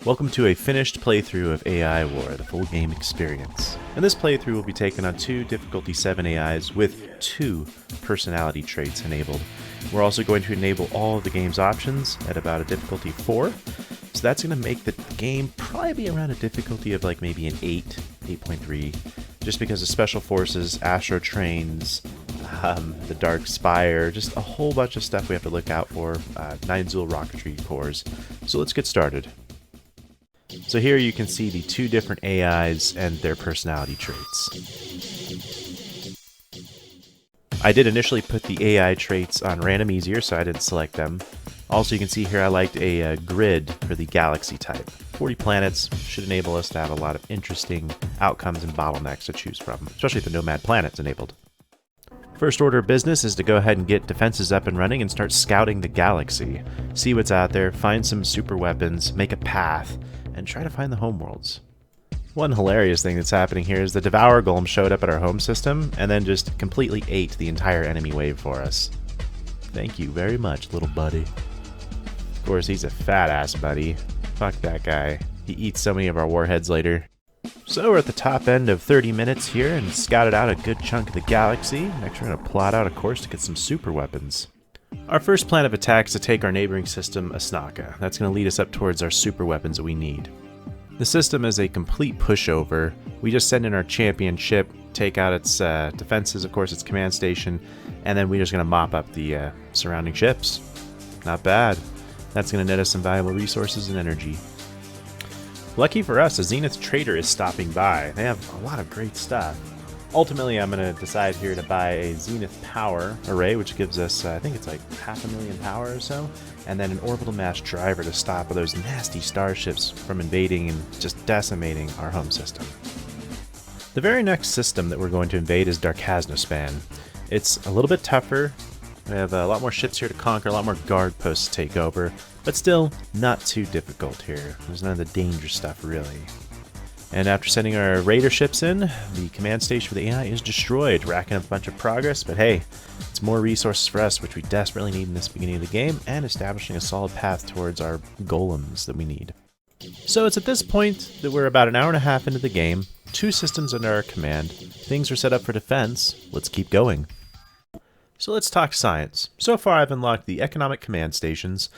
Welcome to a finished playthrough of AI War, the full game experience. In this playthrough, we'll be taking on 2 difficulty 7 AIs with 2 personality traits enabled. We're also going to enable all of the game's options at about a difficulty 4. So that's going to make the game probably be around a difficulty of like maybe an 8, 8.3, just because of special forces, astro trains, the Dark Spire, just a whole bunch of stuff we have to look out for, 9 Zool rocketry cores. So let's get started. So here you can see the 2 different AIs and their personality traits. I did initially put the AI traits on random easier, so I didn't select them. Also, you can see here I liked a grid for the galaxy type. 40 planets should enable us to have a lot of interesting outcomes and bottlenecks to choose from, especially if the Nomad planet's enabled. First order of business is to go ahead and get defenses up and running and start scouting the galaxy. See what's out there, find some super weapons, make a path, and try to find the homeworlds. One hilarious thing that's happening here is the Devour Golem showed up at our home system and then just completely ate the entire enemy wave for us. Thank you very much, little buddy. Of course, he's a fat ass buddy. Fuck that guy. He eats so many of our warheads later. So we're at the top end of 30 minutes here and scouted out a good chunk of the galaxy. Next we're going to plot out a course to get some super weapons. Our first plan of attack is to take our neighboring system, Asnaka. That's going to lead us up towards our super weapons that we need. The system is a complete pushover. We just send in our champion ship, take out its defenses, of course its command station, and then we're just going to mop up the surrounding ships. Not bad. That's going to net us some valuable resources and energy. Lucky for us, a Zenith trader is stopping by. They have a lot of great stuff. Ultimately, I'm going to decide here to buy a Zenith power array, which gives us, I think it's like 500,000 power or so, and then an orbital mass driver to stop those nasty starships from invading and just decimating our home system. The very next system that we're going to invade is Darkaznospan. It's a little bit tougher. We have a lot more ships here to conquer, a lot more guard posts to take over, but still not too difficult here. There's none of the danger stuff, really. And after sending our raider ships in, the command station for the AI is destroyed, racking up a bunch of progress, but hey, it's more resources for us, which we desperately need in this beginning of the game, and establishing a solid path towards our golems that we need. So it's at this point that we're about an hour and a half into the game, 2 systems under our command, things are set up for defense, let's keep going. So let's talk science. So far I've unlocked the economic command stations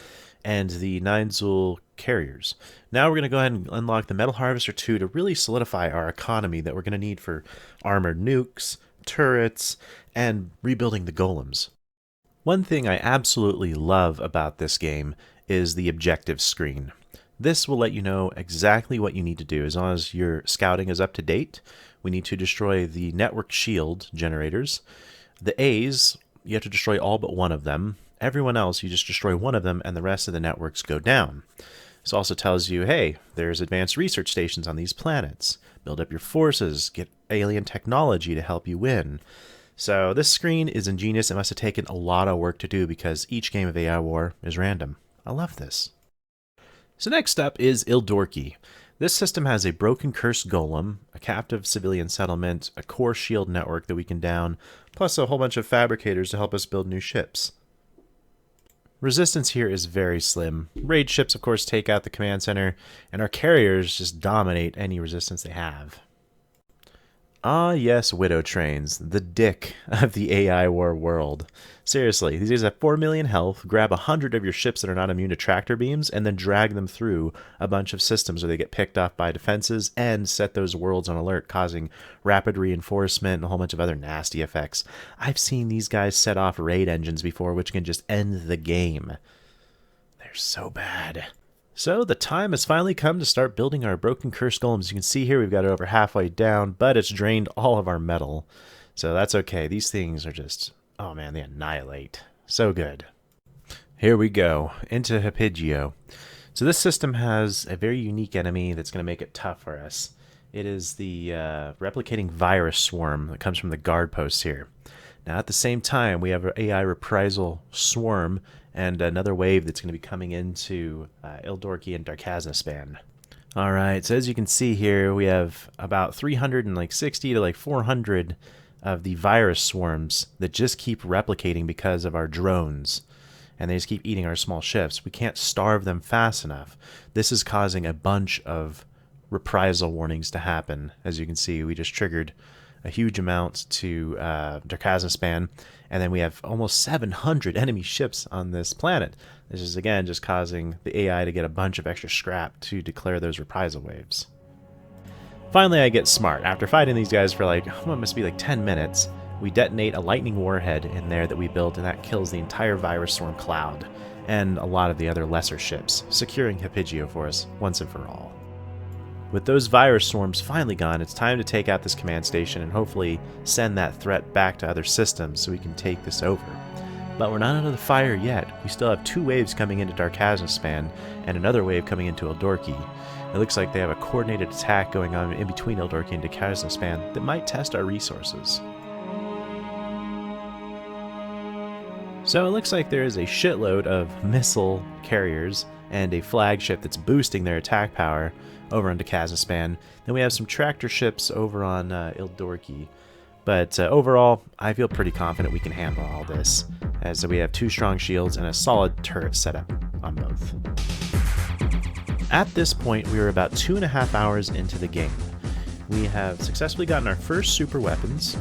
and the 9 Zool carriers. Now we're going to go ahead and unlock the Metal Harvester 2 to really solidify our economy that we're going to need for armored nukes, turrets, and rebuilding the golems. One thing I absolutely love about this game is the objective screen. This will let you know exactly what you need to do. As long as your scouting is up to date, we need to destroy the network shield generators. The A's, you have to destroy all but one of them. Everyone else, you just destroy one of them and the rest of the networks go down. This also tells you, hey, there's advanced research stations on these planets. Build up your forces, get alien technology to help you win. So this screen is ingenious. It must have taken a lot of work to do because each game of AI War is random. I love this. So next up is Ildorki. This system has a broken cursed golem, a captive civilian settlement, a core shield network that we can down, plus a whole bunch of fabricators to help us build new ships. Resistance here is very slim. Raid ships, of course, take out the command center, and our carriers just dominate any resistance they have. Ah yes, Widow Trains, the dick of the AI War world. Seriously, these guys have 4 million health, grab 100 of your ships that are not immune to tractor beams, and then drag them through a bunch of systems where they get picked off by defenses and set those worlds on alert, causing rapid reinforcement and a whole bunch of other nasty effects. I've seen these guys set off raid engines before, which can just end the game. They're so bad. So the time has finally come to start building our broken cursed golems. You can see here we've got it over halfway down, but it's drained all of our metal. So that's okay. These things are just, oh man, they annihilate. So good. Here we go, into Hapigio. So this system has a very unique enemy that's going to make it tough for us. It is the replicating virus swarm that comes from the guard posts here. Now at the same time, we have an AI reprisal swarm and another wave that's going to be coming into Ildorki and Darkaznospan. Alright, so as you can see here, we have about 360 to 400 of the virus swarms that just keep replicating because of our drones. and they just keep eating our small ships. We can't starve them fast enough. This is causing a bunch of reprisal warnings to happen. As you can see, we just triggered a huge amount to Darkaznispan, and then we have almost 700 enemy ships on this planet. This is, again, just causing the AI to get a bunch of extra scrap to declare those reprisal waves. Finally, I get smart. After fighting these guys for like, what must be like 10 minutes, we detonate a lightning warhead in there that we built, and that kills the entire virus storm cloud and a lot of the other lesser ships, securing Hapigio for us once and for all. With those virus storms finally gone, it's time to take out this command station and hopefully send that threat back to other systems so we can take this over. But we're not out of the fire yet. We still have 2 waves coming into Darkaznispan and another wave coming into Eldorki. It looks like they have a coordinated attack going on in between Eldorki and Darkaznispan that might test our resources. So it looks like there is a shitload of missile carriers and a flagship that's boosting their attack power over on Darkaznispan. Then we have some tractor ships over on Eldorki. But overall, I feel pretty confident we can handle all this, as we have 2 strong shields and a solid turret setup on both. At this point, we are about 2.5 hours into the game. We have successfully gotten our first super weapons.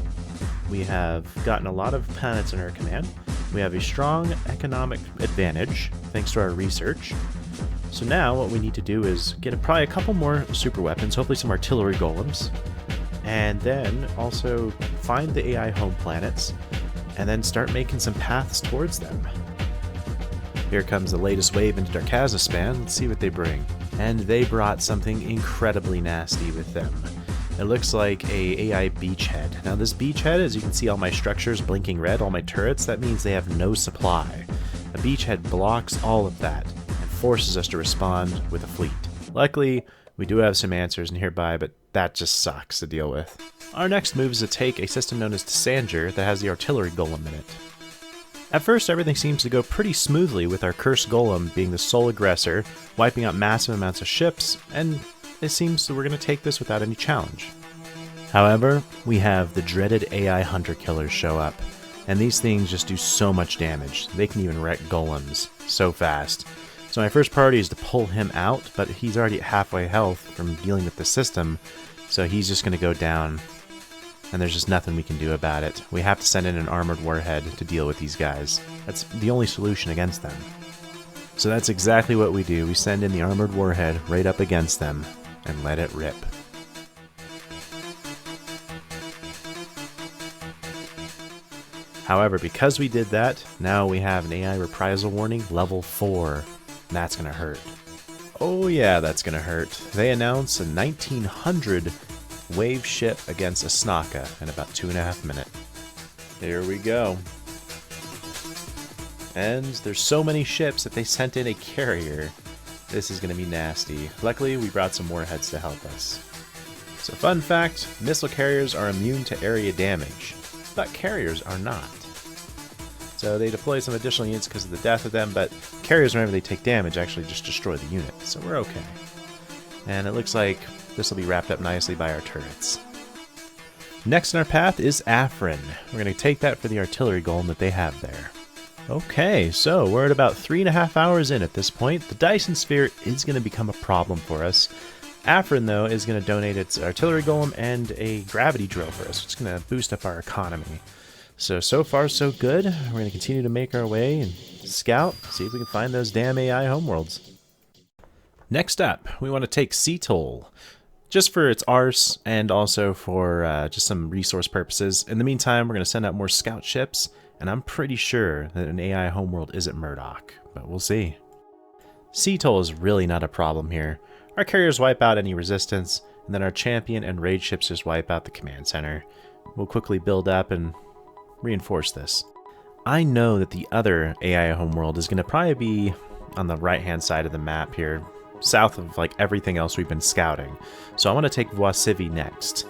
We have gotten a lot of planets in our command. We have a strong economic advantage, thanks to our research. So now what we need to do is get probably a couple more super weapons, hopefully some artillery golems, and then also find the AI home planets, and then start making some paths towards them. Here comes the latest wave into Darkaznispan. Let's see what they bring. And they brought something incredibly nasty with them. It looks like a AI beachhead. Now this beachhead, as you can see all my structures blinking red, all my turrets, that means they have no supply. A beachhead blocks all of that and forces us to respond with a fleet. Luckily, we do have some answers nearby, but that just sucks to deal with. Our next move is to take a system known as Tsanger that has the artillery golem in it. At first, everything seems to go pretty smoothly with our cursed golem being the sole aggressor, wiping out massive amounts of ships, and it seems that we're going to take this without any challenge. However, we have the dreaded AI hunter killers show up, and these things just do so much damage. They can even wreck golems so fast. So my first priority is to pull him out, but he's already at halfway health from dealing with the system, so he's just going to go down, and there's just nothing we can do about it. We have to send in an armored warhead to deal with these guys. That's the only solution against them. So that's exactly what we do. We send in the armored warhead right up against them and let it rip. However, because we did that, now we have an AI reprisal warning level 4. And that's gonna hurt. Oh yeah, that's gonna hurt. They announce a 1900 wave ship against a Snaka in about 2.5 minutes. Here we go. And there's so many ships that they sent in a carrier. This is gonna be nasty. Luckily, we brought some warheads to help us. So fun fact, missile carriers are immune to area damage, but carriers are not. So they deploy some additional units because of the death of them, but carriers, whenever they take damage, actually just destroy the unit, so we're okay. And it looks like this will be wrapped up nicely by our turrets. Next in our path is Afrin. We're going to take that for the artillery golem that they have there. Okay, so we're at about 3.5 hours in at this point. The Dyson Sphere is going to become a problem for us. Afrin, though, is going to donate its artillery golem and a gravity drill for us. It's going to boost up our economy. So far so good. We're going to continue to make our way and scout, see if we can find those damn AI homeworlds. Next up, we want to take Seatol, just for its arse and also for just some resource purposes. In the meantime, we're going to send out more scout ships, and I'm pretty sure that an AI homeworld isn't Murdoch, but we'll see. Seatol is really not a problem here. Our carriers wipe out any resistance, and then our champion and raid ships just wipe out the command center. We'll quickly build up and reinforce this. I know that the other AI homeworld is going to probably be on the right-hand side of the map here, south of like everything else we've been scouting. So I want to take Voisivi next.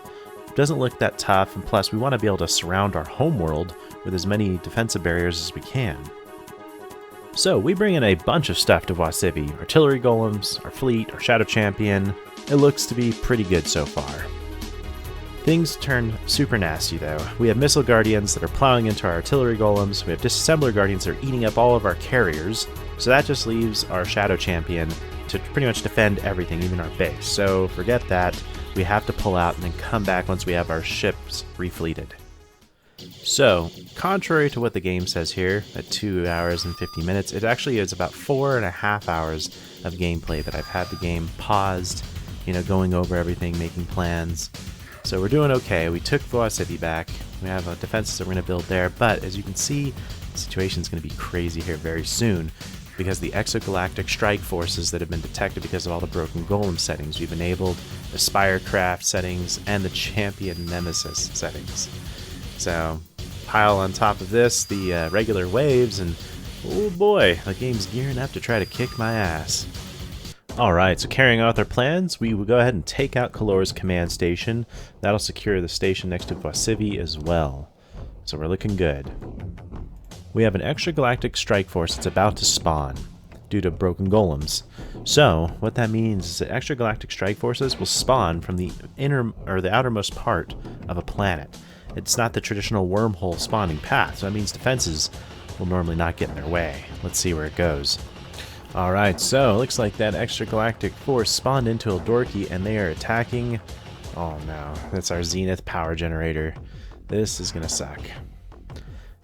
It doesn't look that tough, and plus we want to be able to surround our homeworld with as many defensive barriers as we can. So we bring in a bunch of stuff to Voisivi. Artillery golems, our fleet, our shadow champion. It looks to be pretty good so far. Things turn super nasty though. We have missile guardians that are plowing into our artillery golems, we have disassembler guardians that are eating up all of our carriers, so that just leaves our shadow champion to pretty much defend everything, even our base. So forget that, we have to pull out and then come back once we have our ships refleeted. So, contrary to what the game says here, at 2 hours and 50 minutes, it actually is about 4.5 hours of gameplay that I've had the game paused, going over everything, making plans. So we're doing okay. We took Voa City back. We have defenses that we're going to build there, but as you can see, the situation's going to be crazy here very soon because the exogalactic strike forces that have been detected because of all the broken golem settings. We've enabled the Spirecraft settings and the Champion Nemesis settings. So pile on top of this the regular waves, and oh boy, the game's gearing up to try to kick my ass. Alright, so carrying on with our plans, we will go ahead and take out Kalor's command station. That'll secure the station next to Vosivi as well. So we're looking good. We have an extragalactic strike force that's about to spawn due to broken golems. So what that means is that extragalactic strike forces will spawn from the the outermost part of a planet. It's not the traditional wormhole spawning path, so that means defenses will normally not get in their way. Let's see where it goes. Alright, so it looks like that extragalactic force spawned into Eldorki and they are attacking. Oh no, that's our Zenith power generator. This is gonna suck.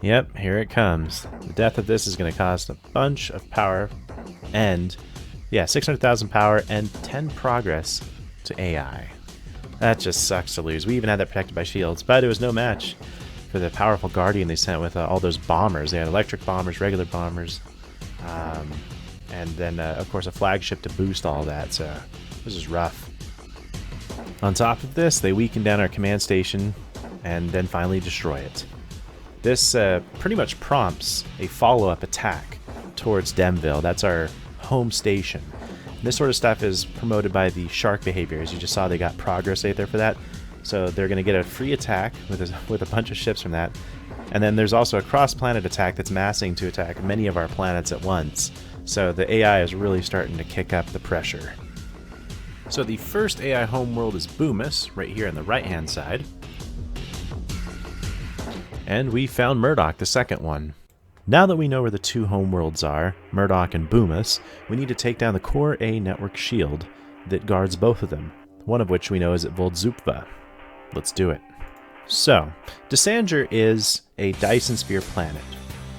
Yep, here it comes. The death of this is gonna cost a bunch of power and, yeah, 600,000 power and 10 progress to AI. That just sucks to lose. We even had that protected by shields, but it was no match for the powerful Guardian they sent with all those bombers. They had electric bombers, regular bombers, and then, of course, a flagship to boost all that, so this is rough. On top of this, they weaken down our command station and then finally destroy it. This pretty much prompts a follow-up attack towards Demville. That's our home station. This sort of stuff is promoted by the shark behavior. As you just saw, they got progress right there for that. So they're going to get a free attack with a bunch of ships from that. And then there's also a cross-planet attack that's massing to attack many of our planets at once. So the AI is really starting to kick up the pressure. So the first AI homeworld is Boomis, right here on the right-hand side. And we found Murdoch, the second one. Now that we know where the two homeworlds are, Murdoch and Boomis, we need to take down the Core A network shield that guards both of them, one of which we know is at Voldzupva. Let's do it. So, Dysanger is a Dyson Sphere planet.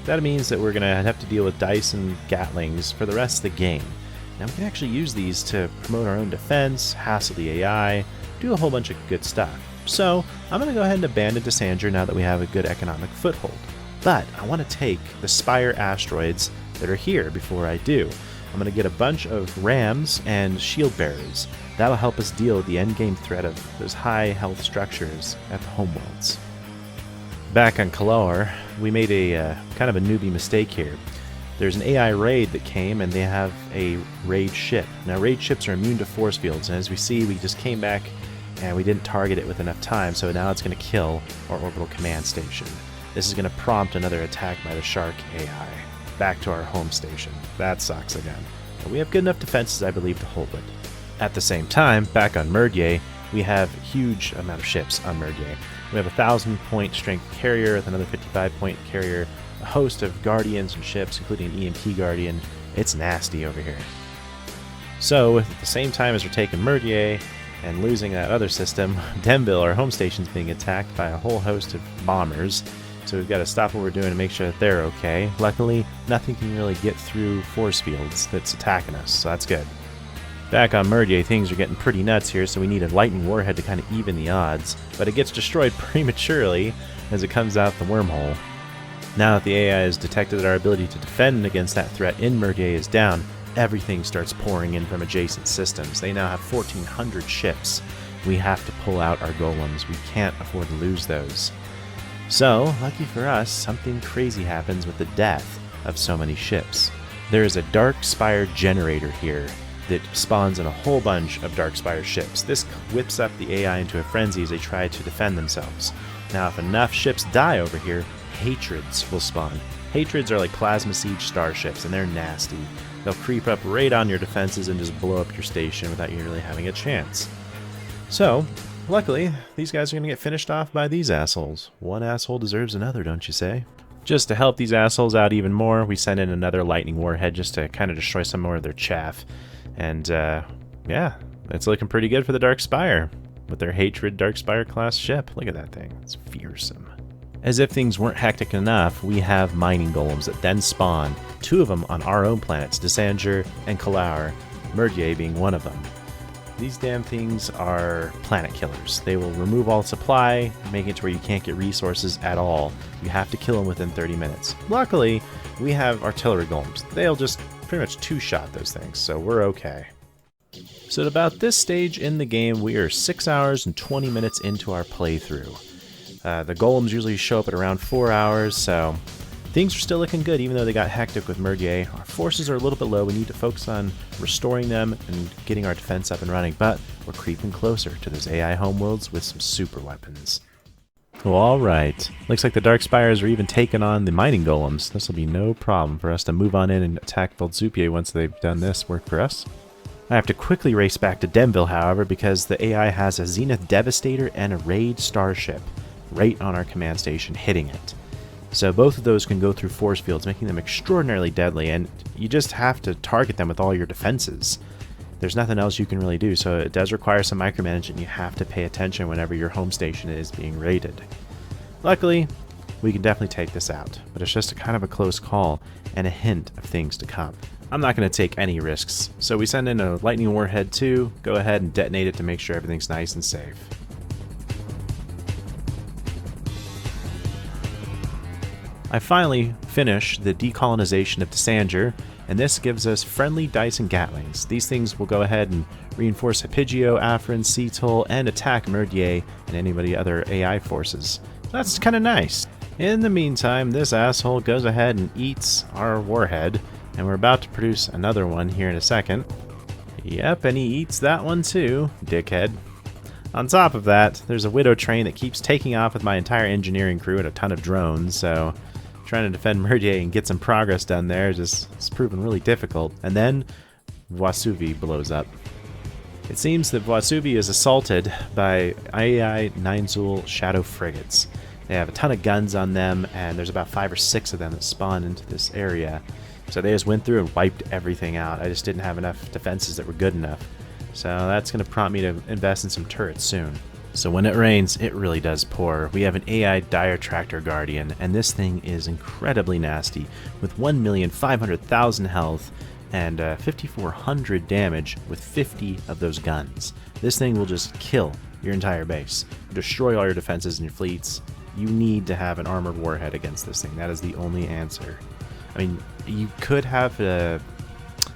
That means that we're going to have to deal with Dyson Gatlings for the rest of the game. Now we can actually use these to promote our own defense, hassle the AI, do a whole bunch of good stuff. So, I'm going to go ahead and abandon Dysanger now that we have a good economic foothold. But I want to take the Spire asteroids that are here before I do. I'm going to get a bunch of rams and shield bearers. That'll help us deal with the endgame threat of those high health structures at the homeworlds. Back on Kalor, we made a kind of a newbie mistake here. There's an AI raid that came and they have a raid ship. Now raid ships are immune to force fields, and as we see, we just came back and we didn't target it with enough time, so now it's going to kill our orbital command station. This is going to prompt another attack by the Shark AI. Back to our home station. That sucks again. But we have good enough defenses, I believe, to hold it. At the same time, back on Murdier, we have a huge amount of ships on Murdier. We have a 1,000-point strength carrier with another 55-point carrier, a host of guardians and ships, including an EMP guardian. It's nasty over here. So, at the same time as we're taking Murdier and losing that other system, Demville, our home station, is being attacked by a whole host of bombers. So we've got to stop what we're doing to make sure that they're okay. Luckily, nothing can really get through force fields that's attacking us, so that's good. Back on Murdier, things are getting pretty nuts here, so we need a lightning warhead to kind of even the odds, but it gets destroyed prematurely as it comes out the wormhole. Now that the AI has detected that our ability to defend against that threat in Murdier is down, everything starts pouring in from adjacent systems. They now have 1,400 ships. We have to pull out our golems. We can't afford to lose those. So, lucky for us, something crazy happens with the death of so many ships. There is a Dark Spire generator here that spawns in a whole bunch of Dark Spire ships. This whips up the AI into a frenzy as they try to defend themselves. Now, if enough ships die over here, Hatreds will spawn. Hatreds are like plasma siege starships, and they're nasty. They'll creep up right on your defenses and just blow up your station without you really having a chance. So, Luckily, these guys are going to get finished off by these assholes. One asshole deserves another, don't you say? Just to help these assholes out even more, we send in another lightning warhead just to kind of destroy some more of their chaff. And, yeah, it's looking pretty good for the Dark Spire with their Hatred Dark Spire class ship. Look at that thing. It's fearsome. As if things weren't hectic enough, we have mining golems that then spawn, 2 of them on our own planets, Desanger and Kalaur, Murdier being one of them. These damn things are planet killers. They will remove all supply, making it to where you can't get resources at all. You have to kill them within 30 minutes. Luckily, we have artillery golems. They'll just pretty much 2-shot those things, so we're okay. So at about this stage in the game, we are 6 hours and 20 minutes into our playthrough. The golems usually show up at around 4 hours, so things are still looking good even though they got hectic with Murdier. Our forces are a little bit low. We need to focus on restoring them and getting our defense up and running, but we're creeping closer to those AI homeworlds with some super weapons. Well, alright. Looks like the Dark Spires are even taking on the mining golems. This will be no problem for us to move on in and attack Volzupier once they've done this work for us. I have to quickly race back to Denville, however, because the AI has a Zenith Devastator and a Raid Starship right on our command station, hitting it. So both of those can go through force fields, making them extraordinarily deadly, and you just have to target them with all your defenses. There's nothing else you can really do, so it does require some micromanagement. You have to pay attention whenever your home station is being raided. Luckily, we can definitely take this out, but it's just a kind of a close call and a hint of things to come. I'm not going to take any risks, so we send in a lightning warhead too, go ahead and detonate it to make sure everything's nice and safe. I finally finish the decolonization of Desanger, and this gives us friendly Dyson Gatlings. These things will go ahead and reinforce Hapigio, Afrin, Cetul, and attack Murdier and anybody other AI forces. So that's kind of nice. In the meantime, this asshole goes ahead and eats our warhead, and we're about to produce another one here in a second. Yep, and he eats that one too, dickhead. On top of that, there's a Widow train that keeps taking off with my entire engineering crew and a ton of drones, so trying to defend Murdier and get some progress done there it's proven really difficult. And then Voisuvi blows up. It seems that Voisuvi is assaulted by AI Ninezul Shadow frigates. They have a ton of guns on them, and there's about 5 or 6 of them that spawn into this area. So they just went through and wiped everything out. I just didn't have enough defenses that were good enough. So that's going to prompt me to invest in some turrets soon. So when it rains, it really does pour. We have an AI Dire Tractor Guardian, and this thing is incredibly nasty, with 1,500,000 health and 5,400 damage with 50 of those guns. This thing will just kill your entire base, destroy all your defenses and your fleets. You need to have an armored warhead against this thing. That is the only answer. I mean, you could have an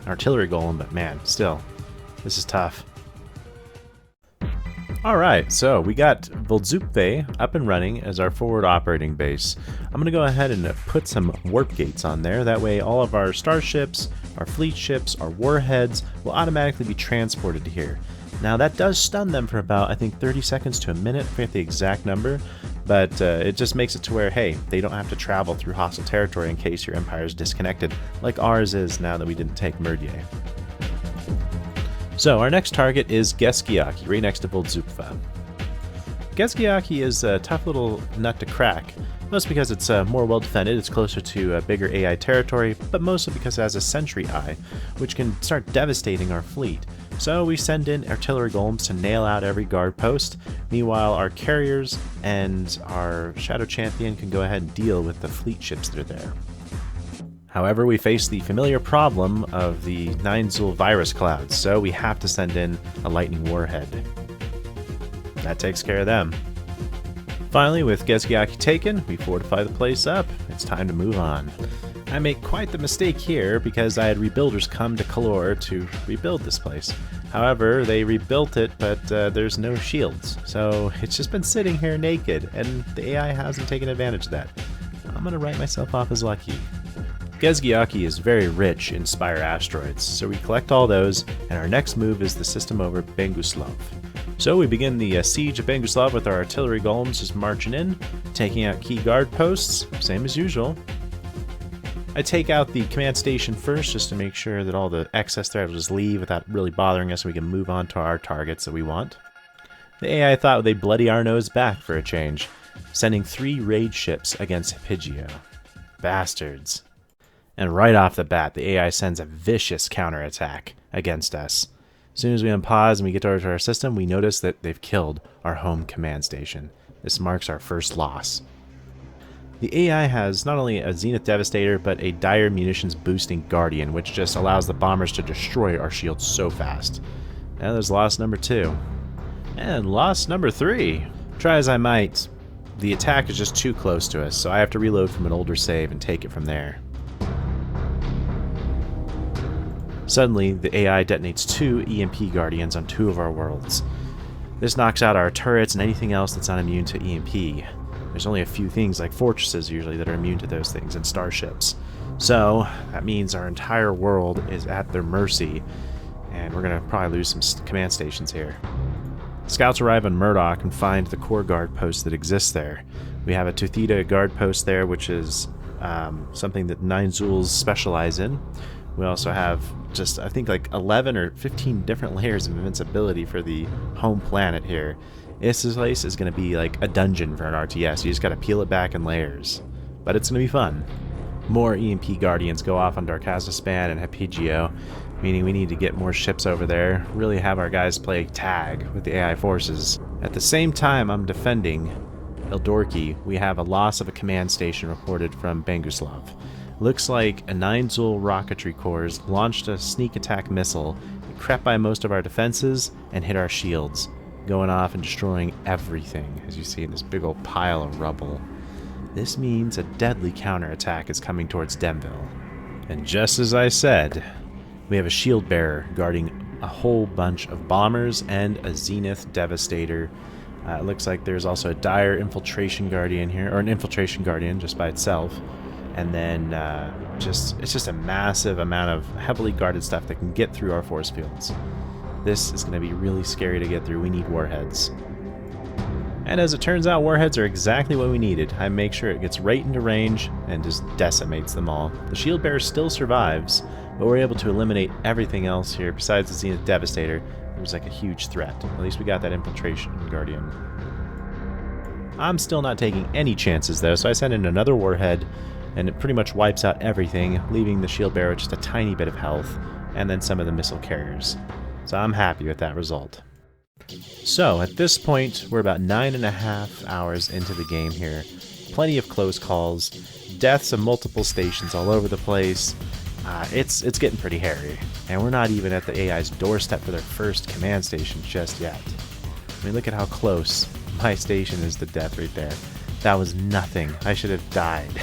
artillery golem, but man, still, this is tough. Alright, so we got Volzupier up and running as our forward operating base. I'm going to go ahead and put some warp gates on there. That way all of our starships, our fleet ships, our warheads will automatically be transported to here. Now that does stun them for about, I think, 30 seconds to a minute, I forget the exact number, but it just makes it to where, hey, they don't have to travel through hostile territory in case your empire is disconnected, like ours is now that we didn't take Murdier. So our next target is Geskiaki, right next to Volzupfa. Geskiaki is a tough little nut to crack, mostly because it's more well defended, it's closer to bigger AI territory, but mostly because it has a sentry eye, which can start devastating our fleet. So we send in artillery golems to nail out every guard post. Meanwhile, our carriers and our Shadow Champion can go ahead and deal with the fleet ships that are there. However, we face the familiar problem of the Ninezul virus clouds, so we have to send in a lightning warhead. That takes care of them. Finally, with Geskiaki taken, we fortify the place up. It's time to move on. I make quite the mistake here because I had rebuilders come to Kalaur to rebuild this place. However, they rebuilt it, but there's no shields, so it's just been sitting here naked, and the AI hasn't taken advantage of that. I'm gonna write myself off as lucky. Geskiaki is very rich in Spire asteroids, so we collect all those, and our next move is the system over Benguslav. So we begin the siege of Benguslav with our artillery golems just marching in, taking out key guard posts, same as usual. I take out the command station first just to make sure that all the excess there will just leave without really bothering us so we can move on to our targets that we want. The AI thought they'd bloody our nose back for a change, sending 3 raid ships against Hipigio. Bastards. And right off the bat, the AI sends a vicious counterattack against us. As soon as we unpause and we get over to our system, we notice that they've killed our home command station. This marks our first loss. The AI has not only a Zenith Devastator, but a dire munitions boosting Guardian, which just allows the bombers to destroy our shields so fast. And there's loss number 2. And loss number 3. Try as I might, the attack is just too close to us, so I have to reload from an older save and take it from there. Suddenly, the AI detonates 2 EMP Guardians on 2 of our worlds. This knocks out our turrets and anything else that's not immune to EMP. There's only a few things like fortresses usually that are immune to those things, and starships. So, that means our entire world is at their mercy, and we're going to probably lose some command stations here. Scouts arrive on Murdoch and find the core guard post that exists there. We have a Tuthita guard post there, which is something that 9 Zuls specialize in. We also have just, I think, like 11 or 15 different layers of invincibility for the home planet here. This place is going to be like a dungeon for an RTS. You just got to peel it back in layers. But it's going to be fun. More EMP Guardians go off on Darkazispan and Hipigio, meaning we need to get more ships over there, really have our guys play tag with the AI forces. At the same time I'm defending Eldorki, we have a loss of a command station reported from Banguslav. Looks like a 9 Zul rocketry corps launched a sneak attack missile, crept by most of our defenses, and hit our shields, going off and destroying everything, as you see in this big old pile of rubble. This means a deadly counterattack is coming towards Denville. And just as I said, we have a shield bearer guarding a whole bunch of bombers and a Zenith Devastator. It looks like there's also a dire infiltration guardian here, or an infiltration guardian just by itself. And then it's just a massive amount of heavily guarded stuff that can get through our force fields. This is going to be really scary to get through. We need warheads. And as it turns out, warheads are exactly what we needed. I make sure it gets right into range and just decimates them all. The shield bearer still survives, but we're able to eliminate everything else here besides the Zenith Devastator. It was like a huge threat. At least we got that infiltration guardian. I'm still not taking any chances though, so I send in another warhead, and it pretty much wipes out everything, leaving the shield bearer with just a tiny bit of health, and then some of the missile carriers. So I'm happy with that result. So at this point, we're about 9.5 hours into the game here. Plenty of close calls, deaths of multiple stations all over the place. It's getting pretty hairy, and we're not even at the AI's doorstep for their first command station just yet. I mean, look at how close my station is to death right there. That was nothing. I should have died.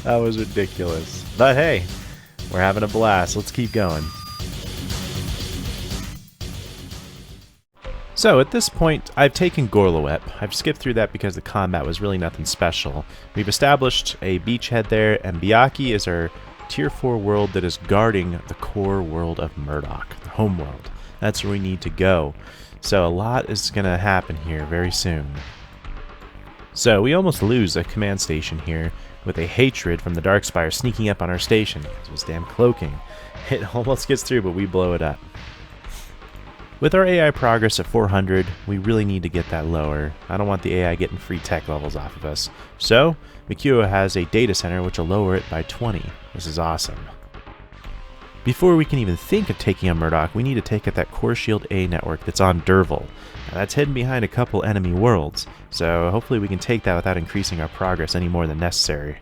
That was ridiculous. But hey, we're having a blast. Let's keep going. So at this point, I've taken Gorloep. I've skipped through that because the combat was really nothing special. We've established a beachhead there, and Biaki is our Tier 4 world that is guarding the core world of Murdoch, the home world. That's where we need to go. So a lot is going to happen here very soon. So we almost lose a command station here with a hatred from the Darkspire sneaking up on our station. It was damn cloaking. It almost gets through, but we blow it up. With our AI progress at 400, we really need to get that lower. I don't want the AI getting free tech levels off of us. So, Mikua has a data center which will lower it by 20. This is awesome. Before we can even think of taking on Murdoch, we need to take out that Core Shield A network that's on Derval. Now, that's hidden behind a couple enemy worlds, so hopefully we can take that without increasing our progress any more than necessary.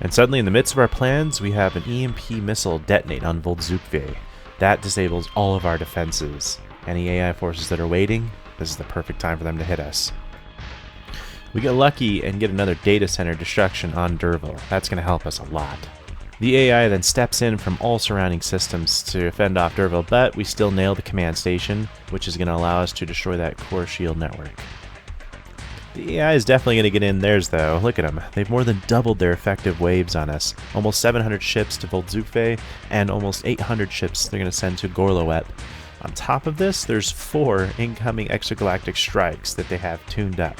And suddenly in the midst of our plans, we have an EMP missile detonate on Voldzukve. That disables all of our defenses. Any AI forces that are waiting, this is the perfect time for them to hit us. We get lucky and get another data center destruction on Derval. That's going to help us a lot. The AI then steps in from all surrounding systems to fend off Derval, but we still nail the command station, which is going to allow us to destroy that core shield network. The AI is definitely going to get in theirs though. Look at them. They've more than doubled their effective waves on us. Almost 700 ships to Voldzukve, and almost 800 ships they're going to send to Gorloep. On top of this, there's 4 incoming extragalactic strikes that they have tuned up.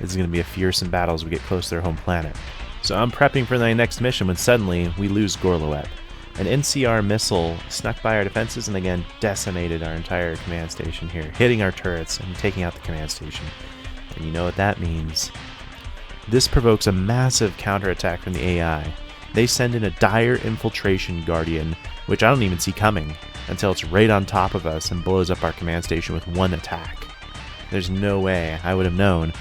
This is going to be a fearsome battle as we get close to their home planet. So I'm prepping for my next mission when suddenly we lose Gorloep. An NCR missile snuck by our defenses and again decimated our entire command station here, hitting our turrets and taking out the command station. And you know what that means. This provokes a massive counterattack from the AI. They send in a dire infiltration guardian, which I don't even see coming, until it's right on top of us and blows up our command station with one attack. There's no way I would have known.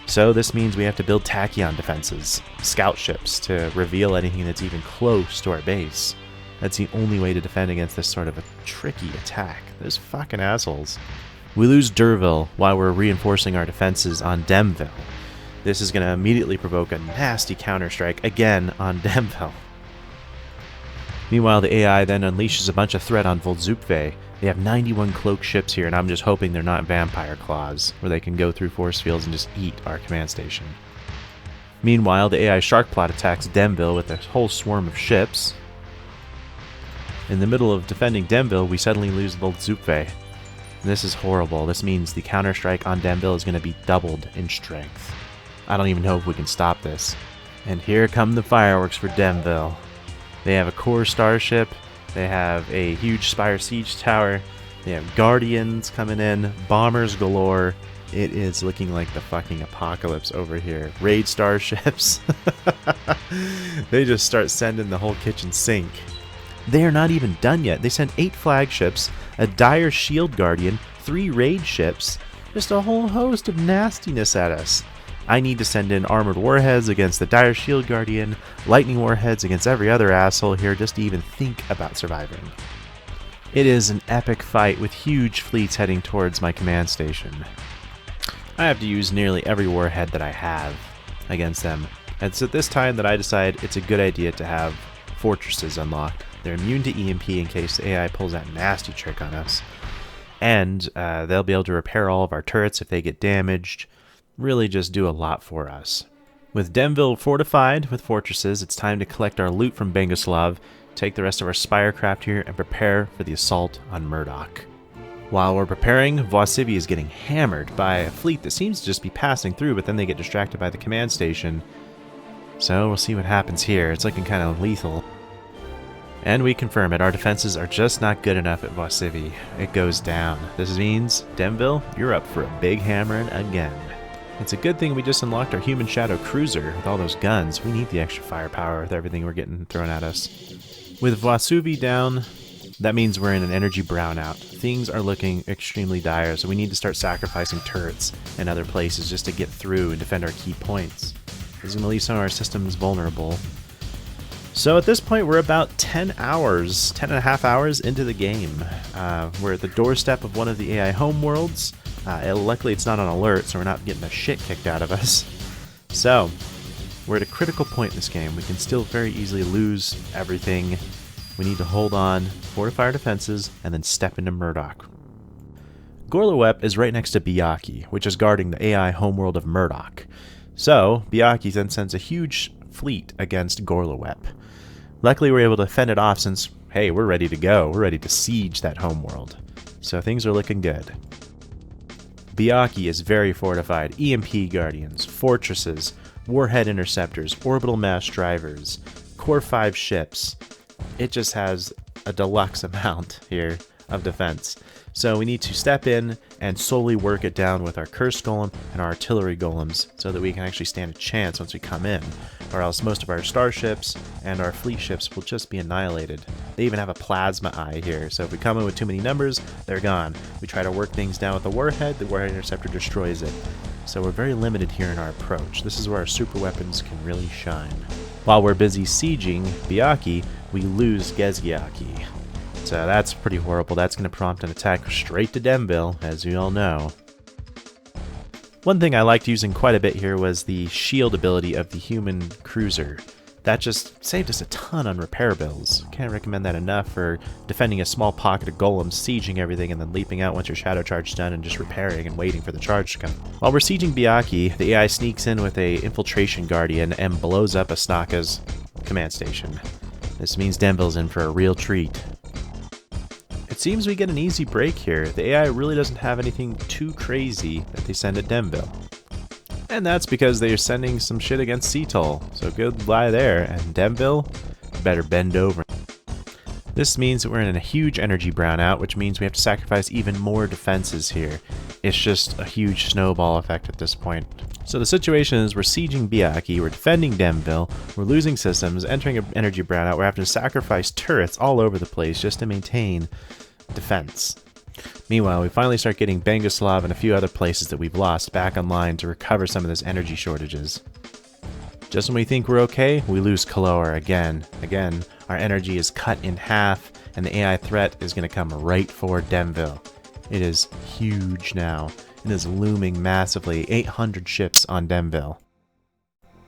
So this means we have to build tachyon defenses, scout ships, to reveal anything that's even close to our base. That's the only way to defend against this sort of a tricky attack. Those fucking assholes. We lose Derville while we're reinforcing our defenses on Demville. This is going to immediately provoke a nasty counterstrike again on Demville. Meanwhile, the AI then unleashes a bunch of threat on Volzupve. They have 91 cloak ships here, and I'm just hoping they're not vampire claws, where they can go through force fields and just eat our command station. Meanwhile, the AI Sharkplot attacks Demville with a whole swarm of ships. In the middle of defending Demville, we suddenly lose Volzupve. This is horrible. This means the counterstrike on Demville is going to be doubled in strength. I don't even know if we can stop this. And here come the fireworks for Demville. They have a core starship, they have a huge spire siege tower, they have guardians coming in, bombers galore. It is looking like the fucking apocalypse over here. Raid starships. They just start sending the whole kitchen sink. They are not even done yet. They send 8 flagships, a dire shield guardian, 3 raid ships, just a whole host of nastiness at us. I need to send in armored warheads against the dire shield guardian, lightning warheads against every other asshole here just to even think about surviving. It is an epic fight with huge fleets heading towards my command station. I have to use nearly every warhead that I have against them. And it's at this time that I decide it's a good idea to have fortresses unlocked. They're immune to EMP in case the AI pulls that nasty trick on us. And they'll be able to repair all of our turrets if they get damaged. Really just do a lot for us. With Demville fortified with fortresses, it's time to collect our loot from Bengoslav, take the rest of our Spirecraft here, and prepare for the assault on Murdoch. While we're preparing, Vosivi is getting hammered by a fleet that seems to just be passing through, but then they get distracted by the command station. So we'll see what happens here. It's looking kind of lethal. And we confirm it, our defenses are just not good enough at Vosivi. It goes down. This means, Demville, you're up for a big hammering again. It's a good thing we just unlocked our Human Shadow Cruiser with all those guns. We need the extra firepower with everything we're getting thrown at us. With Vosivi down, that means we're in an energy brownout. Things are looking extremely dire, so we need to start sacrificing turrets and other places just to get through and defend our key points. This is going to leave some of our systems vulnerable. So at this point, we're about 10 and a half hours into the game. We're at the doorstep of one of the AI homeworlds. Luckily, it's not on alert, so we're not getting the shit kicked out of us. So, we're at a critical point in this game. We can still very easily lose everything. We need to hold on, fortify our defenses, and then step into Murdoch. Gorlowep is right next to Biaki, which is guarding the AI homeworld of Murdoch. So, Biaki then sends a huge fleet against Gorlowep. Luckily, we're able to fend it off since, hey, we're ready to go. We're ready to siege that homeworld. So things are looking good. Biaki is very fortified. EMP Guardians, fortresses, warhead interceptors, orbital mass drivers, core 5 ships. It just has a deluxe amount here of defense. So we need to step in and slowly work it down with our Curse Golem and our Artillery Golems so that we can actually stand a chance once we come in, or else most of our starships and our fleet ships will just be annihilated. They even have a Plasma Eye here, so if we come in with too many numbers, they're gone. We try to work things down with the Warhead Interceptor destroys it. So we're very limited here in our approach. This is where our super weapons can really shine. While we're busy sieging Biaki, we lose Gezgiaki. So that's pretty horrible. That's going to prompt an attack straight to Demville, as you all know. One thing I liked using quite a bit here was the shield ability of the human cruiser. That just saved us a ton on repair bills. Can't recommend that enough for defending a small pocket of golems, sieging everything, and then leaping out once your shadow charge is done and just repairing and waiting for the charge to come. While we're sieging Biaki, the AI sneaks in with a infiltration guardian and blows up Asnaka's command station. This means Demville's in for a real treat. It seems we get an easy break here. The AI really doesn't have anything too crazy that they send at Demville. And that's because they're sending some shit against Seatol, so goodbye there, and Demville better bend over. This means that we're in a huge energy brownout, which means we have to sacrifice even more defenses here. It's just a huge snowball effect at this point. So the situation is we're sieging Biaki, we're defending Demville, we're losing systems, entering an energy brownout, we're having to sacrifice turrets all over the place just to maintain defense. Meanwhile, we finally start getting Banguslav and a few other places that we've lost back online to recover some of this energy shortages. Just when we think we're okay, we lose Kaloar again. Again, our energy is cut in half, and the AI threat is going to come right for Demville. It is huge now. It is looming massively. 800 ships on Demville.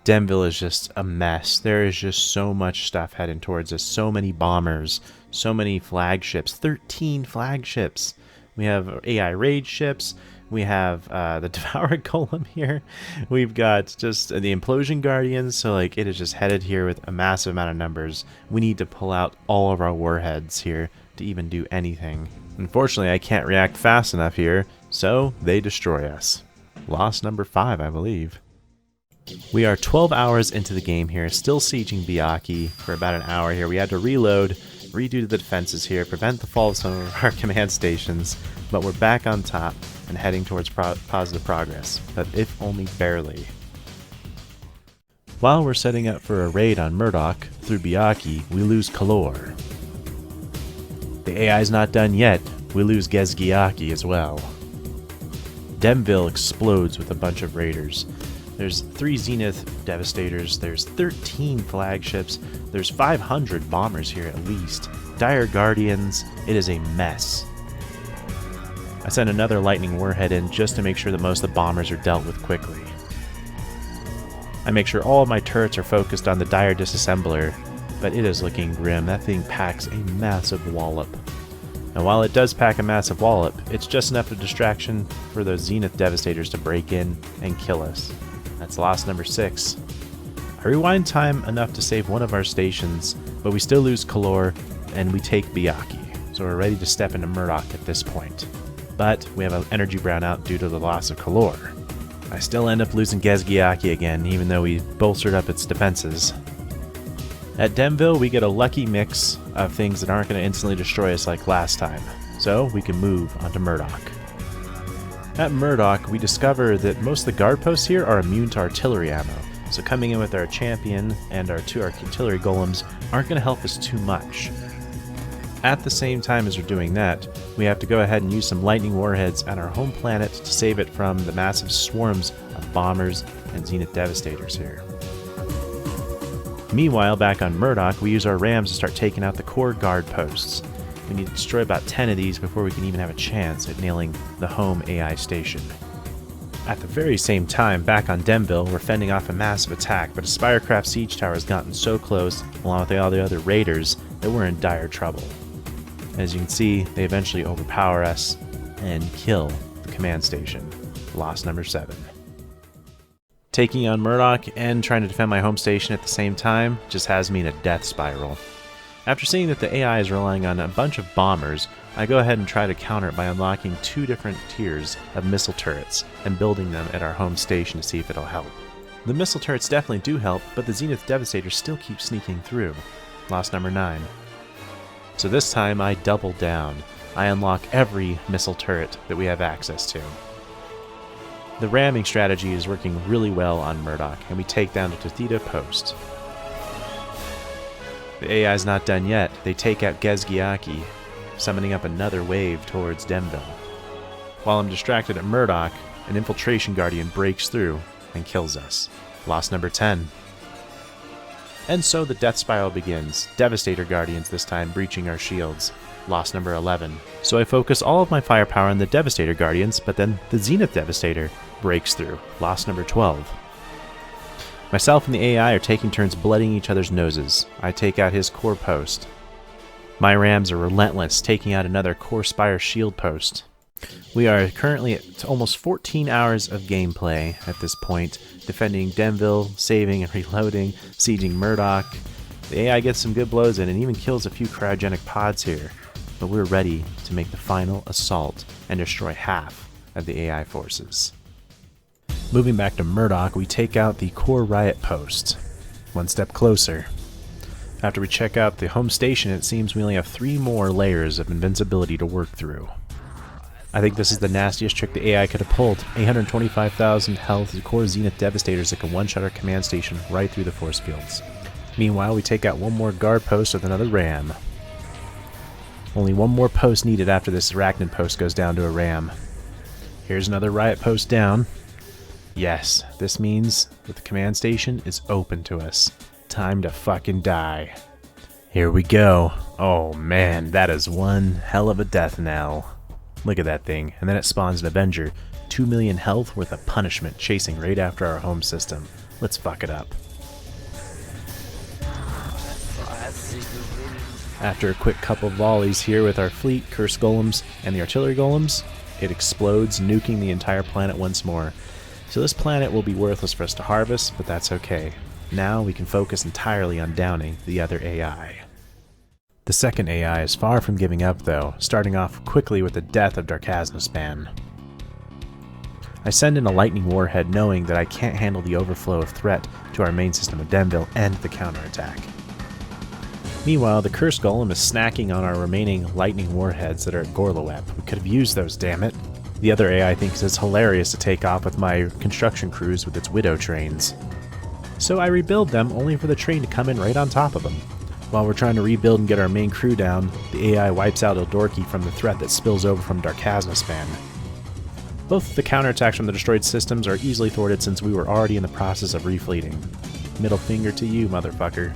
Demville is just a mess. There is just so much stuff heading towards us. So many bombers, so many flagships. 13 flagships. We have AI raid ships. We have the Devourer Golem here. We've got just the Implosion Guardians. So like it is just headed here with a massive amount of numbers. We need to pull out all of our warheads here to even do anything. Unfortunately, I can't react fast enough here, so they destroy us. Loss number 5, I believe. We are 12 hours into the game here, still sieging Biaki for about an hour here. We had to reload, redo the defenses here, prevent the fall of some of our command stations, but we're back on top and heading towards positive progress, but if only barely. While we're setting up for a raid on Murdoch through Biaki, we lose Kaloar. The AI's not done yet, we lose Gezgiaki as well. Demville explodes with a bunch of raiders. There's 3 Zenith Devastators, there's 13 flagships, there's 500 bombers here at least, Dire Guardians, it is a mess. I sent another Lightning Warhead in just to make sure that most of the bombers are dealt with quickly. I make sure all of my turrets are focused on the Dire Disassembler, but it is looking grim. That thing packs a massive wallop. And while it does pack a massive wallop, it's just enough of a distraction for those Zenith Devastators to break in and kill us. That's loss number 6. I rewind time enough to save one of our stations, but we still lose Kaloar, and we take Biaki. So we're ready to step into Murdoch at this point. But we have an energy brownout due to the loss of Kaloar. I still end up losing Gezgiaki again, even though we bolstered up its defenses. At Demville, we get a lucky mix of things that aren't going to instantly destroy us like last time, so we can move onto Murdoch. At Murdoch, we discover that most of the guard posts here are immune to artillery ammo, so coming in with our champion and our 2 artillery golems aren't going to help us too much. At the same time as we're doing that, we have to go ahead and use some lightning warheads on our home planet to save it from the massive swarms of bombers and Zenith Devastators here. Meanwhile, back on Murdoch, we use our rams to start taking out the core guard posts. We need to destroy about 10 of these before we can even have a chance at nailing the home AI station. At the very same time, back on Demville, we're fending off a massive attack, but a Spirecraft siege tower has gotten so close, along with all the other raiders, that we're in dire trouble. As you can see, they eventually overpower us and kill the command station. Loss number 7. Taking on Murdoch and trying to defend my home station at the same time just has me in a death spiral. After seeing that the AI is relying on a bunch of bombers, I go ahead and try to counter it by unlocking 2 different tiers of missile turrets and building them at our home station to see if it'll help. The missile turrets definitely do help, but the Zenith Devastators still keep sneaking through. Loss number 9. So this time I double down. I unlock every missile turret that we have access to. The ramming strategy is working really well on Murdoch, and we take down the Tothita post. The AI is not done yet. They take out Gezgiaki, summoning up another wave towards Demville. While I'm distracted at Murdoch, an Infiltration Guardian breaks through and kills us. Loss number 10. And so the death spiral begins. Devastator Guardians this time breaching our shields. Loss number 11. So I focus all of my firepower on the Devastator Guardians, but then the Zenith Devastator breaks through. Loss number 12. Myself and the AI are taking turns blooding each other's noses. I take out his core post. My rams are relentless, taking out another core spire shield post. We are currently at almost 14 hours of gameplay at this point, defending Demville, saving and reloading, sieging Murdoch. The AI gets some good blows in and even kills a few cryogenic pods here, but we're ready to make the final assault and destroy half of the AI forces. Moving back to Murdoch, we take out the core riot post. One step closer. After we check out the home station, it seems we only have 3 more layers of invincibility to work through. I think this is the nastiest trick the AI could have pulled. 825,000 health core Zenith Devastators that can one-shot our command station right through the force fields. Meanwhile, we take out one more guard post with another ram. Only one more post needed after this arachnid post goes down to a ram. Here's another riot post down. Yes, this means that the command station is open to us. Time to fucking die. Here we go. Oh man, that is one hell of a death knell. Look at that thing. And then it spawns an Avenger. 2 million health worth of punishment chasing right after our home system. Let's fuck it up. After a quick couple volleys here with our fleet, Curse Golems, and the Artillery Golems, it explodes, nuking the entire planet once more. So this planet will be worthless for us to harvest, but that's okay. Now we can focus entirely on downing the other AI. The second AI is far from giving up though, starting off quickly with the death of Darkaznospan. I send in a lightning warhead knowing that I can't handle the overflow of threat to our main system of Denville and the counterattack. Meanwhile, the Curse Golem is snacking on our remaining lightning warheads that are at Gorlawep. We could have used those, damn it. The other AI thinks it's hilarious to take off with my construction crews with its Widow trains. So I rebuild them only for the train to come in right on top of them. While we're trying to rebuild and get our main crew down, the AI wipes out Eldorki from the threat that spills over from Darkaznospan. Both the counterattacks from the destroyed systems are easily thwarted since we were already in the process of refleeting. Middle finger to you, motherfucker.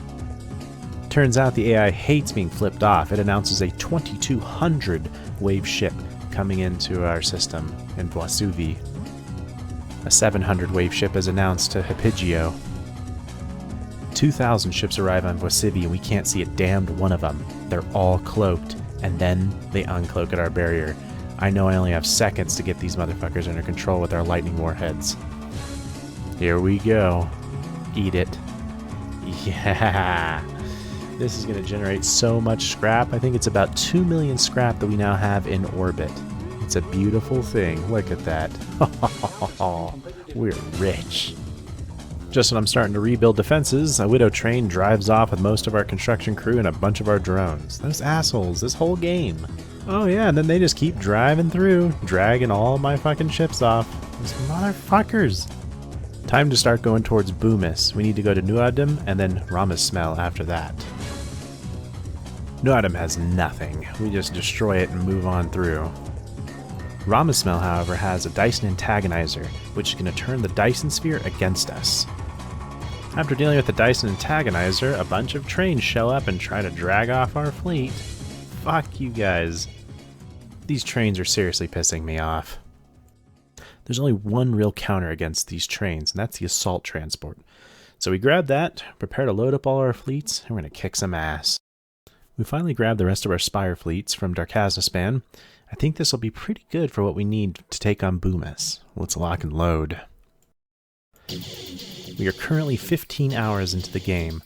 Turns out the AI hates being flipped off. It announces a 2200 wave ship coming into our system in Boisuvi. A 700 wave ship is announced to Hipigio. 2,000 ships arrive on Boisivi and we can't see a damned one of them. They're all cloaked, and then they uncloak at our barrier. I know I only have seconds to get these motherfuckers under control with our lightning warheads. Here we go. Eat it. Yeah! This is going to generate so much scrap. I think it's about 2 million scrap that we now have in orbit. It's a beautiful thing. Look at that. We're rich. Just when I'm starting to rebuild defenses, a Widow train drives off with most of our construction crew and a bunch of our drones. Those assholes, this whole game. Oh yeah, and then they just keep driving through, dragging all my fucking ships off. These motherfuckers. Time to start going towards Boomis. We need to go to Nuadam and then Ramasmel after that. Nuadam has nothing. We just destroy it and move on through. Ramasmel, however, has a Dyson Antagonizer, which is going to turn the Dyson Sphere against us. After dealing with the Dyson Antagonizer, a bunch of trains show up and try to drag off our fleet. Fuck you guys. These trains are seriously pissing me off. There's only one real counter against these trains, and that's the assault transport. So we grab that, prepare to load up all our fleets, and we're going to kick some ass. We finally grab the rest of our Spire fleets from Darkaznospan. I think this will be pretty good for what we need to take on Boomis. Let's lock and load. We are currently 15 hours into the game,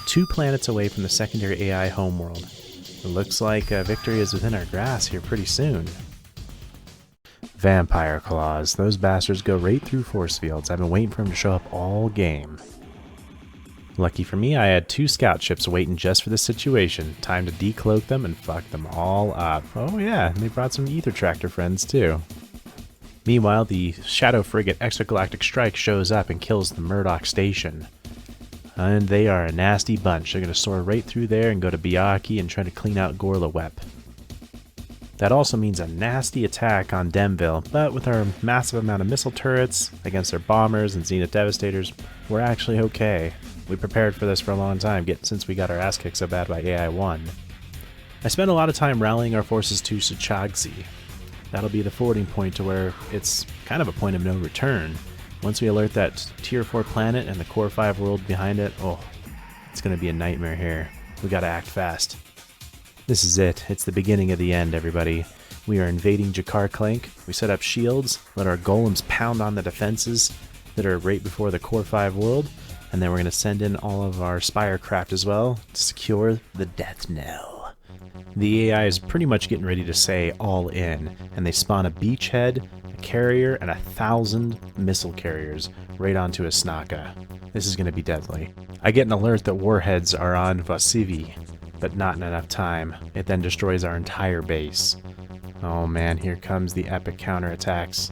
2 planets away from the secondary AI homeworld. It looks like victory is within our grasp here pretty soon. Vampire Claws. Those bastards go right through force fields. I've been waiting for them to show up all game. Lucky for me, I had 2 scout ships waiting just for this situation. Time to decloak them and fuck them all up. Oh yeah, and they brought some ether tractor friends too. Meanwhile, the Shadow Frigate Extragalactic Strike shows up and kills the Murdoch Station. And they are a nasty bunch. They're going to soar right through there and go to Biaki and try to clean out Gorlawep. That also means a nasty attack on Denville, but with our massive amount of missile turrets against their bombers and Zenith Devastators, we're actually okay. We prepared for this for a long time, since we got our ass kicked so bad by AI-1. I spent a lot of time rallying our forces to Suchagsi. That'll be the forwarding point to where it's kind of a point of no return. Once we alert that Tier 4 planet and the Core 5 world behind it, oh, it's going to be a nightmare here. We gotta act fast. This is it. It's the beginning of the end, everybody. We are invading Jakar Clank. We set up shields, let our golems pound on the defenses that are right before the Core 5 world, and then we're going to send in all of our Spire craft as well to secure the death knell. The AI is pretty much getting ready to say all in, and they spawn a beachhead, a carrier, and 1,000 missile carriers right onto a Snaka. This is going to be deadly. I get an alert that warheads are on Vasivi, but not in enough time. It then destroys our entire base. Oh man, here comes the epic counterattacks.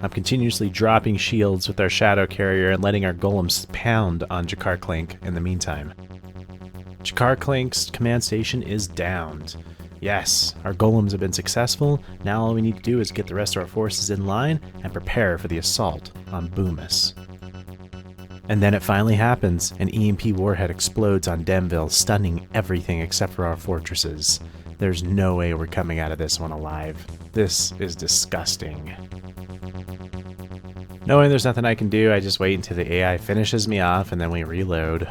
I'm continuously dropping shields with our shadow carrier and letting our golems pound on Jakar Clink in the meantime. Jakar Clink's command station is downed. Yes, our golems have been successful. Now all we need to do is get the rest of our forces in line and prepare for the assault on Boomis. And then it finally happens. An EMP warhead explodes on Demville, stunning everything except for our fortresses. There's no way we're coming out of this one alive. This is disgusting. Knowing there's nothing I can do, I just wait until the AI finishes me off and then we reload.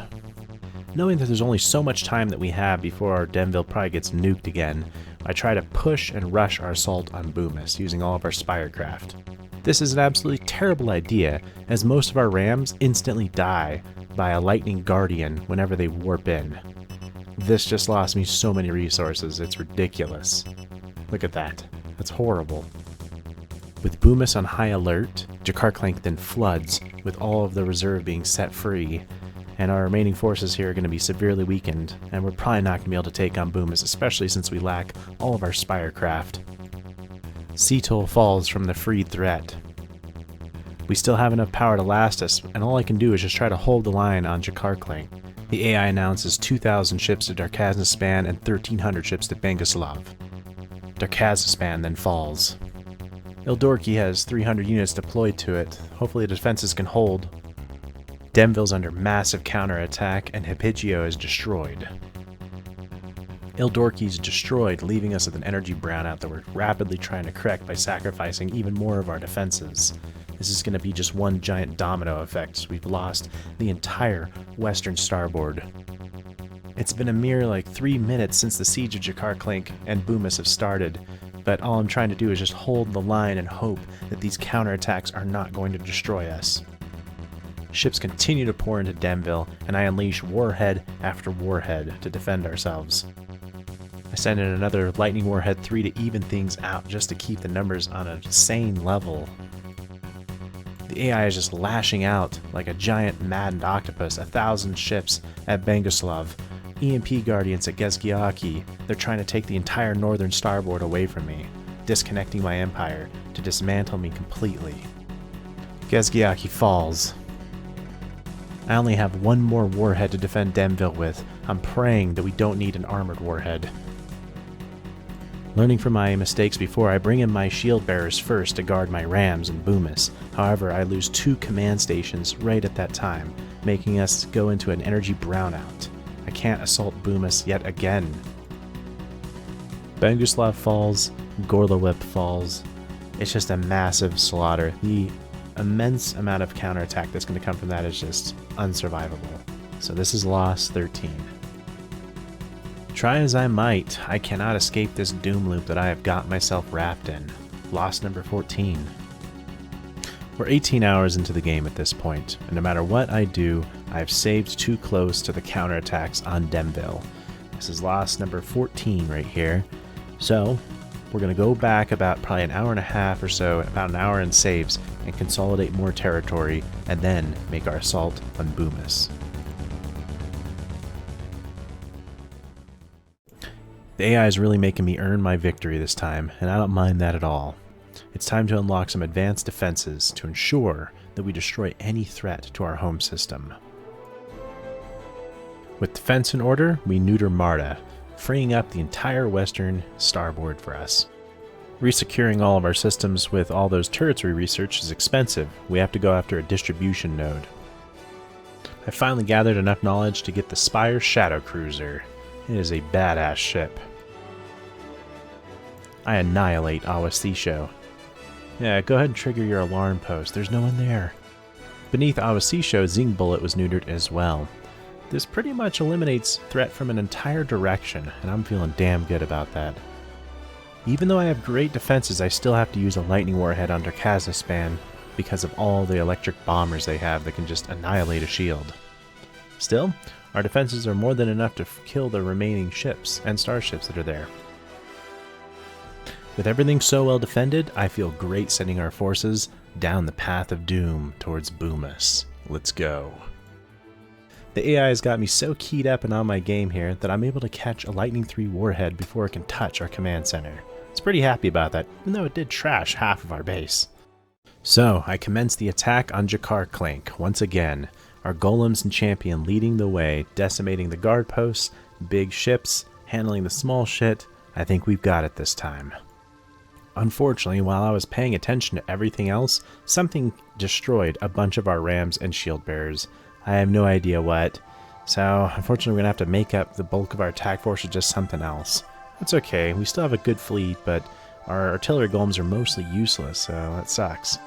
Knowing that there's only so much time that we have before our Demville probably gets nuked again, I try to push and rush our assault on Boomis using all of our Spirecraft. This is an absolutely terrible idea, as most of our rams instantly die by a lightning guardian whenever they warp in. This just lost me so many resources, it's ridiculous. Look at that, that's horrible. With Boomis on high alert, Jakar Clank then floods, with all of the reserve being set free, and our remaining forces here are going to be severely weakened, and we're probably not going to be able to take on Boomis, especially since we lack all of our Spirecraft. Cetul falls from the freed threat. We still have enough power to last us, and all I can do is just try to hold the line on Jakar Clank. The AI announces 2,000 ships to Darkaznispan and 1,300 ships to Bangaslav. Darkaznispan then falls. Ildorki has 300 units deployed to it. Hopefully the defenses can hold. Demville's under massive counterattack, and Hipigio is destroyed. Ildorki's destroyed, leaving us with an energy brownout that we're rapidly trying to correct by sacrificing even more of our defenses. This is going to be just one giant domino effect. We've lost the entire western starboard. It's been a mere 3 minutes since the siege of Jakar Clink and Boomis have started, but all I'm trying to do is just hold the line and hope that these counterattacks are not going to destroy us. Ships continue to pour into Demville, and I unleash warhead after warhead to defend ourselves. I send in another Lightning Warhead 3 to even things out, just to keep the numbers on a sane level. The AI is just lashing out like a giant maddened octopus, 1,000 ships at Bangaslav, EMP Guardians at Gezgiaki. They're trying to take the entire northern starboard away from me, disconnecting my empire to dismantle me completely. Gezgiaki falls. I only have one more warhead to defend Demville with. I'm praying that we don't need an armored warhead. Learning from my mistakes before, I bring in my shield bearers first to guard my rams and Boomis. However, I lose 2 command stations right at that time, making us go into an energy brownout. I can't assault Boomis yet again. Banguslav falls, Gorlawip falls. It's just a massive slaughter. The immense amount of counterattack that's going to come from that is just unsurvivable. So this is loss 13. Try as I might, I cannot escape this doom loop that I have got myself wrapped in. Loss number 14. We're 18 hours into the game at this point, and no matter what I do, I've saved too close to the counterattacks on Demville. This is loss number 14 right here. So we're going to go back about probably an hour and a half or so, about an hour in saves, and consolidate more territory, and then make our assault on Boomis. The AI is really making me earn my victory this time, and I don't mind that at all. It's time to unlock some advanced defenses to ensure that we destroy any threat to our home system. With defense in order, we neuter Marta, freeing up the entire western starboard for us. Resecuring all of our systems with all those turrets we researched is expensive. We have to go after a distribution node. I finally gathered enough knowledge to get the Spire Shadow Cruiser. It is a badass ship. I annihilate Awasisho. Yeah, go ahead and trigger your alarm post. There's no one there. Beneath Awasisho, Zing Bullet was neutered as well. This pretty much eliminates threat from an entire direction, and I'm feeling damn good about that. Even though I have great defenses, I still have to use a lightning warhead on Darkaznispan because of all the electric bombers they have that can just annihilate a shield. Still, Our defenses are more than enough to kill the remaining ships and starships that are there. With everything so well defended, I feel great sending our forces down the path of doom towards Boomus. Let's go. The AI has got me so keyed up and on my game here that I'm able to catch a Lightning 3 warhead before it can touch our command center. I was pretty happy about that, even though it did trash half of our base. So, I commenced the attack on Jakar Clank once again, our golems and champion leading the way, decimating the guard posts, big ships, handling the small shit. I think we've got it this time. Unfortunately, while I was paying attention to everything else, something destroyed a bunch of our rams and shield bearers. I have no idea what, so unfortunately we're going to have to make up the bulk of our attack force with just something else. That's okay, we still have a good fleet, but our artillery golems are mostly useless, so that sucks.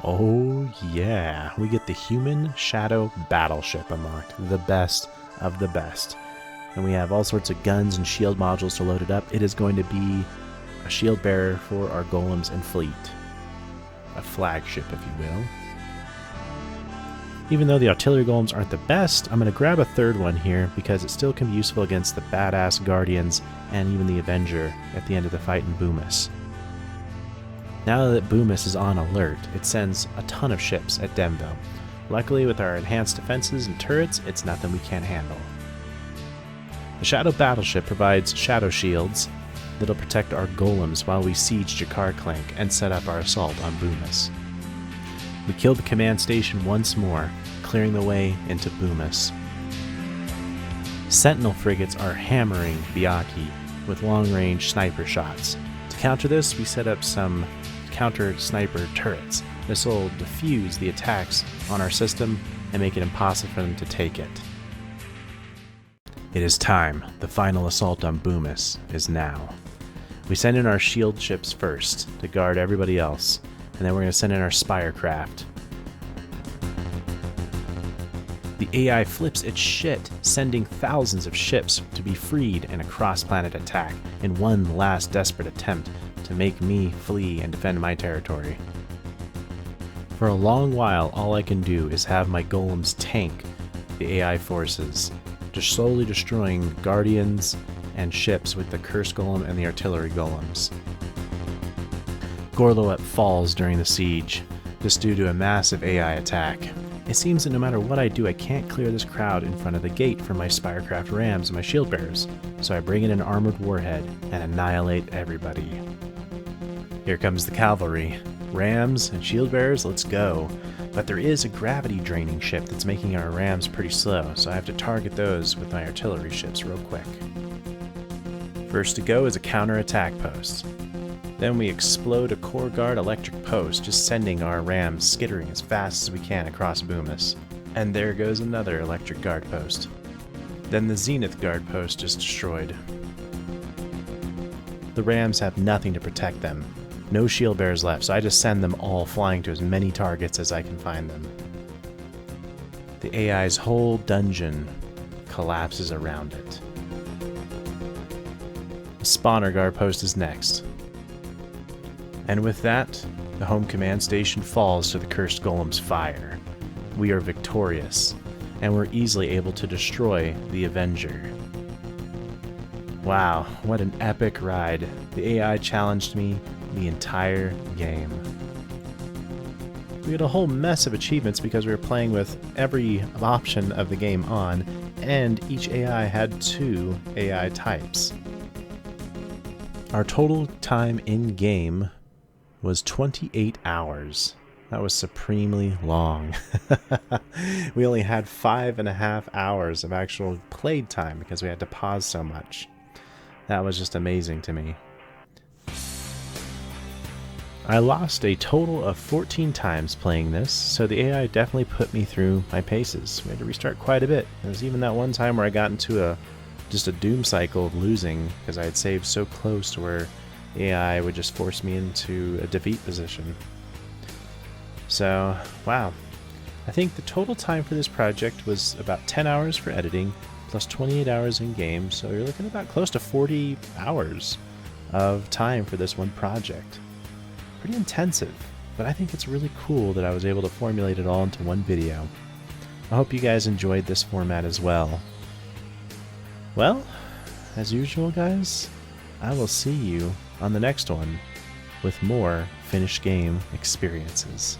Oh yeah, we get the Human Shadow Battleship unlocked, the best of the best. And we have all sorts of guns and shield modules to load it up. It is going to be a shield bearer for our golems and fleet. A flagship, if you will. Even though the artillery golems aren't the best, I'm going to grab a third one here because it still can be useful against the badass guardians and even the Avenger at the end of the fight in Boomus. Now that Boomus is on alert, it sends a ton of ships at Demville. Luckily, with our enhanced defenses and turrets, it's nothing we can't handle. The Shadow Battleship provides shadow shields that'll protect our golems while we siege Jakar Clank and set up our assault on Boomus. We kill the command station once more, clearing the way into Boomus. Sentinel frigates are hammering Biaki with long-range sniper shots. To counter this, we set up some counter-sniper turrets. This will diffuse the attacks on our system and make it impossible for them to take it. It is time. The final assault on Boomus is now. We send in our shield ships first to guard everybody else, and then we're going to send in our Spirecraft. The AI flips its shit, sending thousands of ships to be freed in a cross-planet attack in one last desperate attempt to make me flee and defend my territory. For a long while, all I can do is have my golems tank the AI forces, just slowly destroying guardians and ships with the curse golem and the artillery golems. Gorloep falls during the siege, just due to a massive AI attack. It seems that no matter what I do, I can't clear this crowd in front of the gate from my Spirecraft rams and my shield bearers, so I bring in an armored warhead and annihilate everybody. Here comes the cavalry. Rams and shield bearers, let's go. But there is a gravity draining ship that's making our rams pretty slow, so I have to target those with my artillery ships real quick. First to go is a counter-attack post. Then we explode a Core Guard electric post, just sending our rams skittering as fast as we can across Boomus. And there goes another electric guard post. Then the Zenith Guard post is destroyed. The rams have nothing to protect them. No shield bearers left, so I just send them all flying to as many targets as I can find them. The AI's whole dungeon collapses around it. The Spawner Guard post is next. And with that, the home command station falls to the cursed golem's fire. We are victorious, and we're easily able to destroy the Avenger. Wow, what an epic ride. The AI challenged me the entire game. We had a whole mess of achievements because we were playing with every option of the game on, and each AI had 2 AI types. Our total time in-game was 28 hours. That was supremely long. We only had 5.5 hours of actual played time because we had to pause so much. That was just amazing to me. I lost a total of 14 times playing this, so the AI definitely put me through my paces. We had to restart quite a bit. There was even that one time where I got into just a doom cycle of losing because I had saved so close to where AI would just force me into a defeat position. So, wow. I think the total time for this project was about 10 hours for editing, plus 28 hours in game, so you're looking at about close to 40 hours of time for this one project. Pretty intensive, but I think it's really cool that I was able to formulate it all into one video. I hope you guys enjoyed this format as well. Well, as usual guys, I will see you on the next one with more finished game experiences.